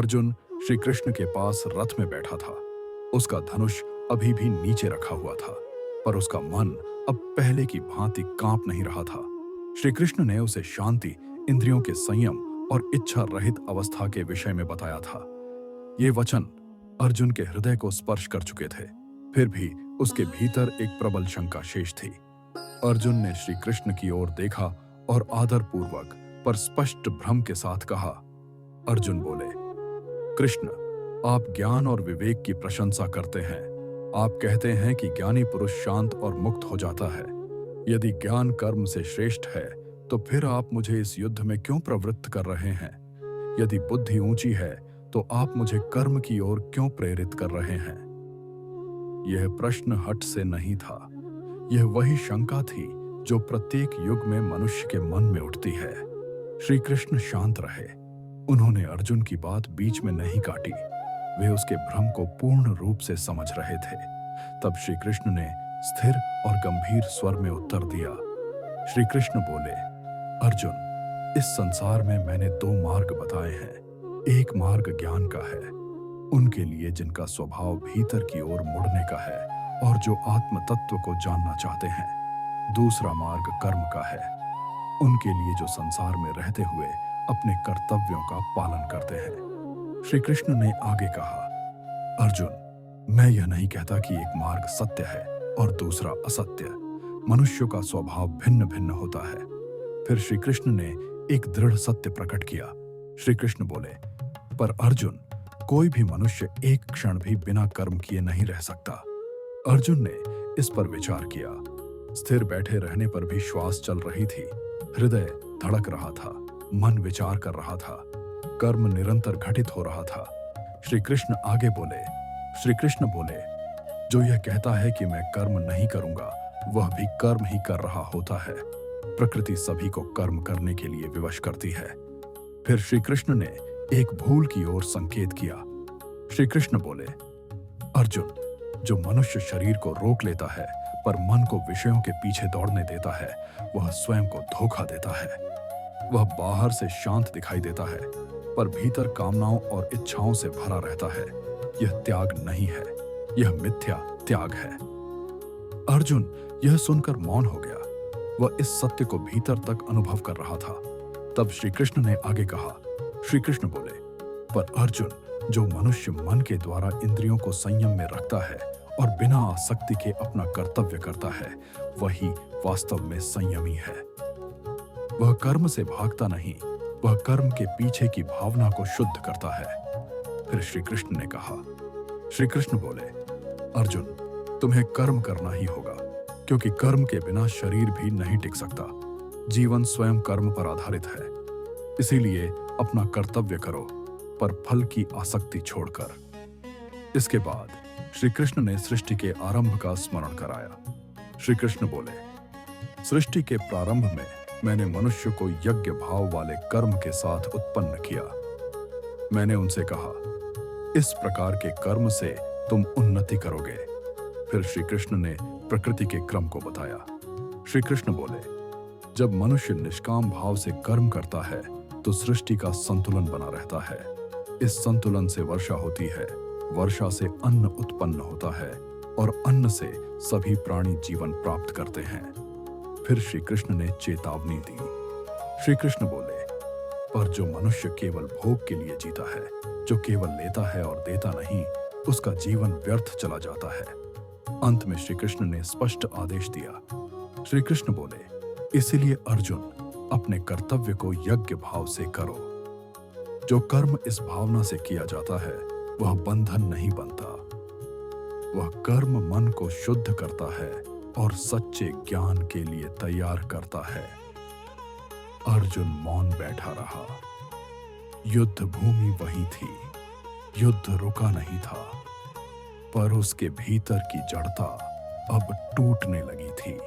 अर्जुन श्री कृष्ण के पास रथ में बैठा था। उसका धनुष अभी भी नीचे रखा हुआ था, पर उसका मन अब पहले की भांति कांप नहीं रहा था। श्री कृष्ण ने उसे शांति, इंद्रियों के संयम और इच्छा रहित अवस्था के विषय में बताया था। ये वचन अर्जुन के हृदय को स्पर्श कर चुके थे, फिर भी उसके भीतर एक प्रबल शंका शेष थी। अर्जुन ने श्री कृष्ण की ओर देखा और आदरपूर्वक पर स्पष्ट भ्रम के साथ कहा। अर्जुन बोले, कृष्ण, आप ज्ञान और विवेक की प्रशंसा करते हैं। आप कहते हैं कि ज्ञानी पुरुष शांत और मुक्त हो जाता है। यदि ज्ञान कर्म से श्रेष्ठ है, तो फिर आप मुझे इस युद्ध में क्यों प्रवृत्त कर रहे हैं? यदि बुद्धि ऊंची है, तो आप मुझे कर्म की ओर क्यों प्रेरित कर रहे हैं? यह प्रश्न हठ से नहीं था। यह वही शंका थी जो प्रत्येक युग में मनुष्य के मन में उठती है। श्री कृष्ण शांत रहे। उन्होंने अर्जुन की बात बीच में नहीं काटी। वे उसके भ्रम को पूर्ण रूप से समझ रहे थे। तब श्री कृष्ण ने स्थिर और गंभीर स्वर में उत्तर दिया। श्री कृष्ण बोले, अर्जुन, इस संसार में मैंने दो मार्ग बताए हैं। एक मार्ग ज्ञान का है, उनके लिए जिनका स्वभाव भीतर की ओर मुड़ने का है और जो आत्म तत्व को जानना चाहते हैं। दूसरा मार्ग कर्म का है, उनके लिए जो संसार में रहते हुए अपने कर्तव्यों का पालन करते हैं। श्री कृष्ण ने आगे कहा, अर्जुन, मैं यह नहीं कहता कि एक मार्ग सत्य है और दूसरा असत्य। मनुष्यों का स्वभाव भिन्न भिन्न होता है। फिर श्री कृष्ण ने एक दृढ़ सत्य प्रकट किया। श्री कृष्ण बोले, पर अर्जुन, कोई भी मनुष्य एक क्षण भी बिना कर्म किए नहीं रह सकता। अर्जुन ने इस पर विचार किया। स्थिर बैठे रहने पर भी श्वास चल रही थी, हृदय धड़क रहा था, मन विचार कर रहा था, कर्म निरंतर घटित हो रहा था। श्री कृष्ण आगे बोले, श्री कृष्ण बोले, जो यह कहता है कि मैं कर्म नहीं करूंगा, वह भी कर्म ही कर रहा होता है। प्रकृति सभी को कर्म करने के लिए विवश करती है। फिर श्री कृष्ण ने एक भूल की ओर संकेत किया। श्री कृष्ण बोले, अर्जुन, जो मनुष्य शरीर को रोक लेता है पर मन को विषयों के पीछे दौड़ने देता है, वह स्वयं को धोखा देता है। वह बाहर से शांत दिखाई देता है, पर भीतर कामनाओं और इच्छाओं से भरा रहता है। यह त्याग नहीं है, यह मिथ्या त्याग है। अर्जुन यह सुनकर मौन हो गया। वह इस सत्य को भीतर तक अनुभव कर रहा था। तब श्री कृष्ण ने आगे कहा। श्री कृष्ण बोले, पर अर्जुन, जो मनुष्य मन के द्वारा इंद्रियों को संयम में रखता है और बिना आसक्ति के अपना कर्तव्य करता है, वही वास्तव में संयमी है। वह कर्म से भागता नहीं, वह कर्म के पीछे की भावना को शुद्ध करता है। फिर श्री कृष्ण ने कहा। श्री कृष्ण बोले, अर्जुन, तुम्हें कर्म करना ही होगा, क्योंकि कर्म के बिना शरीर भी नहीं टिक सकता। जीवन स्वयं कर्म पर आधारित है। इसीलिए अपना कर्तव्य करो, पर फल की आसक्ति छोड़कर। इसके बाद श्री कृष्ण ने सृष्टि के आरंभ का स्मरण कराया। श्री कृष्ण बोले, सृष्टि के प्रारंभ में मैंने मनुष्य को यज्ञ भाव वाले कर्म के साथ उत्पन्न किया। मैंने उनसे कहा, इस प्रकार के कर्म से तुम उन्नति करोगे। फिर श्री कृष्ण ने प्रकृति के क्रम को बताया। श्री कृष्ण बोले, जब मनुष्य निष्काम भाव से कर्म करता है, तो सृष्टि का संतुलन बना रहता है। इस संतुलन से वर्षा होती है, वर्षा से अन्न उत्पन्न होता है और अन्न से सभी प्राणी जीवन प्राप्त करते हैं। फिर श्री कृष्ण ने चेतावनी दी। श्री कृष्ण बोले, पर जो मनुष्य केवल भोग के लिए जीता है, जो केवल लेता है और देता नहीं, उसका जीवन व्यर्थ चला जाता है। अंत में श्री कृष्ण ने स्पष्ट आदेश दिया। श्री कृष्ण बोले, इसीलिए अर्जुन, अपने कर्तव्य को यज्ञ भाव से करो। जो कर्म इस भावना से किया जाता है, वह बंधन नहीं बनता। वह कर्म मन को शुद्ध करता है और सच्चे ज्ञान के लिए तैयार करता है। अर्जुन मौन बैठा रहा। युद्ध भूमि वही थी, युद्ध रुका नहीं था, पर उसके भीतर की जड़ता अब टूटने लगी थी।